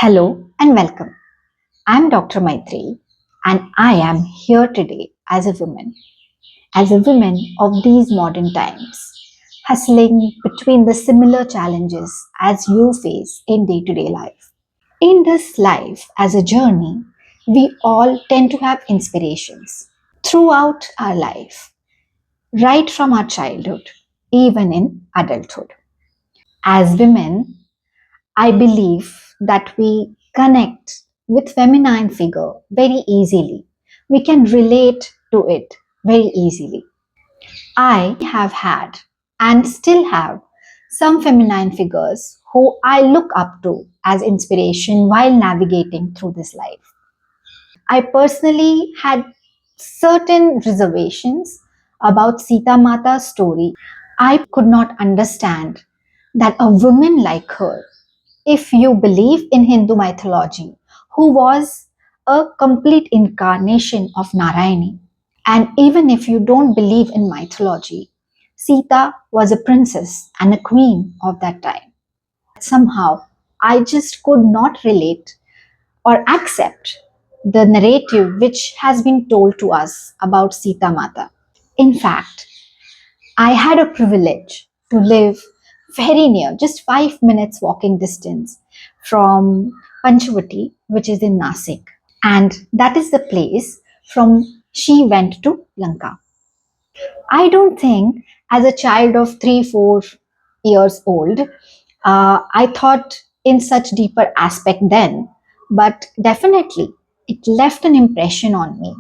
Hello and welcome. I'm Dr. Maitri and I am here today as a woman of these modern times, hustling between the similar challenges as you face in day to day life. In this life, as a journey, we all tend to have inspirations throughout our life, right from our childhood, even in adulthood. As women, I believe that we connect with feminine figure very easily. We can relate to it very easily. I have had and still have some feminine figures who I look up to as inspiration while navigating through this life. I personally had certain reservations about Sita Mata's story. I could not understand that a woman like her, if you believe in Hindu mythology, who was a complete incarnation of Narayani. And even if you don't believe in mythology, Sita was a princess and a queen of that time. Somehow, I just could not relate or accept the narrative which has been told to us about Sita Mata. In fact, I had a privilege to live very near, just 5 minutes walking distance from Panchavati, which is in Nasik. And that is the place from she went to Lanka. I don't think, as a child of 3, 4 years old, I thought in such deeper aspect then, but definitely it left an impression on me.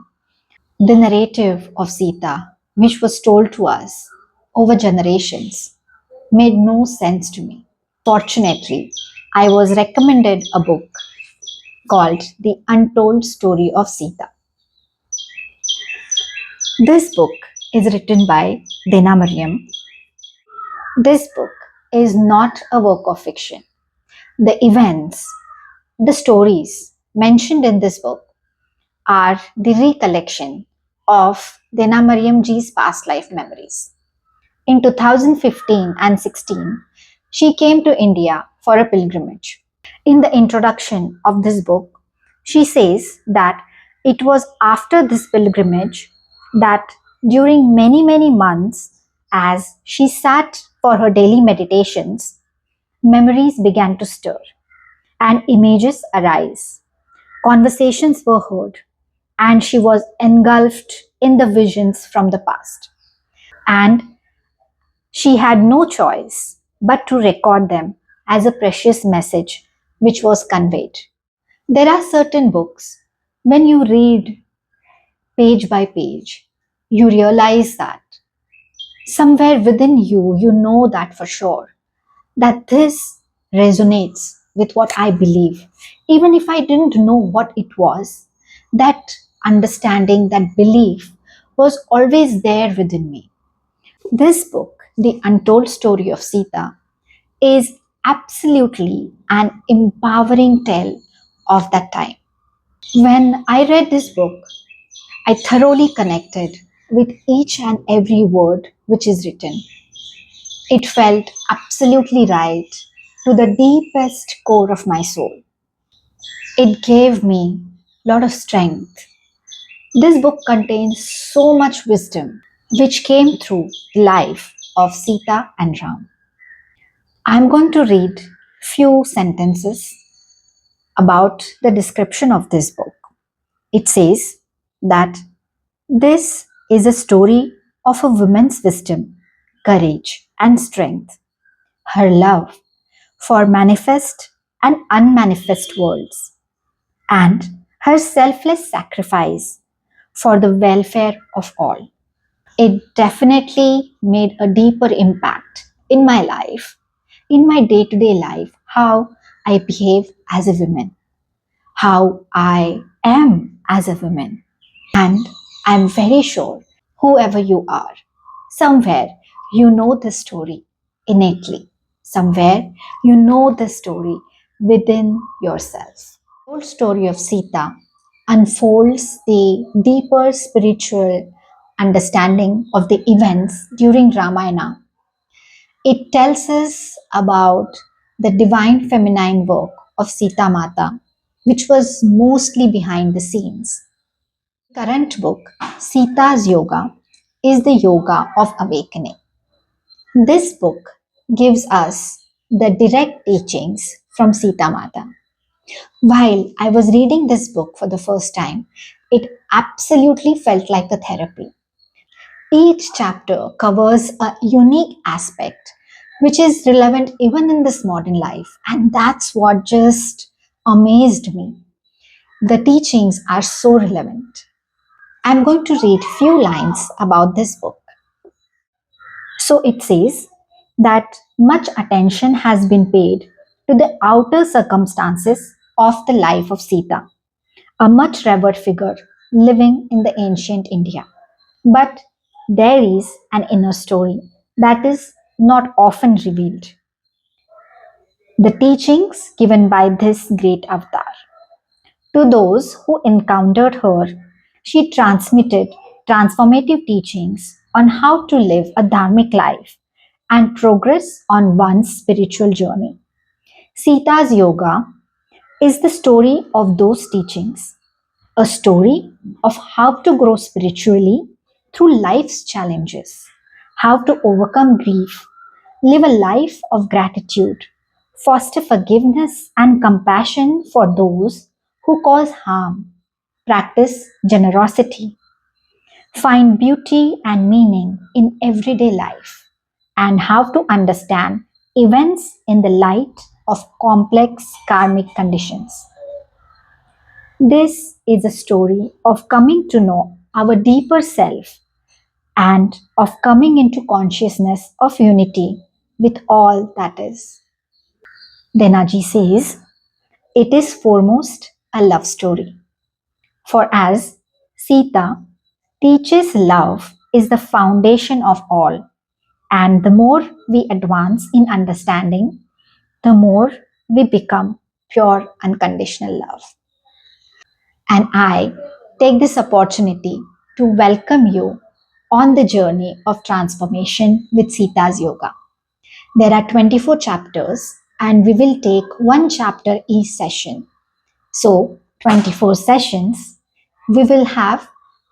The narrative of Sita, which was told to us over generations, made no sense to me. Fortunately, I was recommended a book called The Untold Story of Sita. This book is written by Dena Mariam. This book is not a work of fiction. The events, the stories mentioned in this book are the recollection of Dena Mariam ji's past life memories. In 2015 and 16, she came to India for a pilgrimage. In the introduction of this book, she says that it was after this pilgrimage that during many, many months, as she sat for her daily meditations, memories began to stir and images arise. Conversations were heard, and she was engulfed in the visions from the past. And she had no choice but to record them as a precious message which was conveyed. There are certain books, when you read page by page, you realize that somewhere within you, you know that for sure, that this resonates with what I believe. Even if I didn't know what it was, that understanding, that belief was always there within me. This book, The Untold Story of Sita, is absolutely an empowering tale of that time. When I read this book, I thoroughly connected with each and every word which is written. It felt absolutely right to the deepest core of my soul. It gave me a lot of strength. This book contains so much wisdom which came through the life of Sita and Ram. I'm going to read few sentences about the description of this book. It says that this is a story of a woman's wisdom, courage, and strength, her love for manifest and unmanifest worlds, and her selfless sacrifice for the welfare of all. It definitely made a deeper impact in my life, in my day to day life, how I behave as a woman, how I am as a woman. And I'm very sure, whoever you are, somewhere you know the story innately. Somewhere you know the story within yourself. The whole story of Sita unfolds the deeper spiritual understanding of the events during Ramayana. It tells us about the divine feminine work of Sita Mata, which was mostly behind the scenes. Current book, Sita's Yoga, is the yoga of awakening. This book gives us the direct teachings from Sita Mata. While I was reading this book for the first time, it absolutely felt like a therapy. Each chapter covers a unique aspect which is relevant even in this modern life, and that's what just amazed me. The teachings are so relevant. I'm going to read few lines about this book. So it says that much attention has been paid to the outer circumstances of the life of Sita, a much revered figure living in the ancient India. But there is an inner story that is not often revealed. The teachings given by this great avatar. To those who encountered her, she transmitted transformative teachings on how to live a dharmic life and progress on one's spiritual journey. Sita's Yoga is the story of those teachings, a story of how to grow spiritually through life's challenges, how to overcome grief, live a life of gratitude, foster forgiveness and compassion for those who cause harm, practice generosity, find beauty and meaning in everyday life, and how to understand events in the light of complex karmic conditions. This is a story of coming to know our deeper self and of coming into consciousness of unity with all that is. Denaji says, it is foremost a love story. For as Sita teaches, love is the foundation of all, and the more we advance in understanding, the more we become pure unconditional love. And I take this opportunity to welcome you on the journey of transformation with Sita's Yoga. There are 24 chapters, and we will take one chapter each session. So, 24 sessions. We will have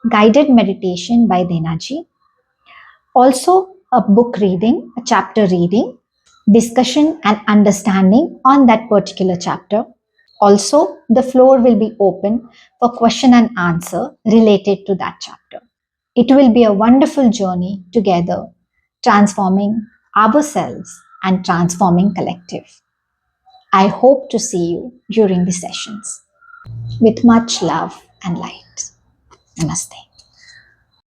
guided meditation by Denaji, also a book reading, a chapter reading, discussion and understanding on that particular chapter. Also, the floor will be open for question and answer related to that chapter. It will be a wonderful journey together, transforming ourselves and transforming collective. I hope to see you during the sessions. With much love and light. Namaste.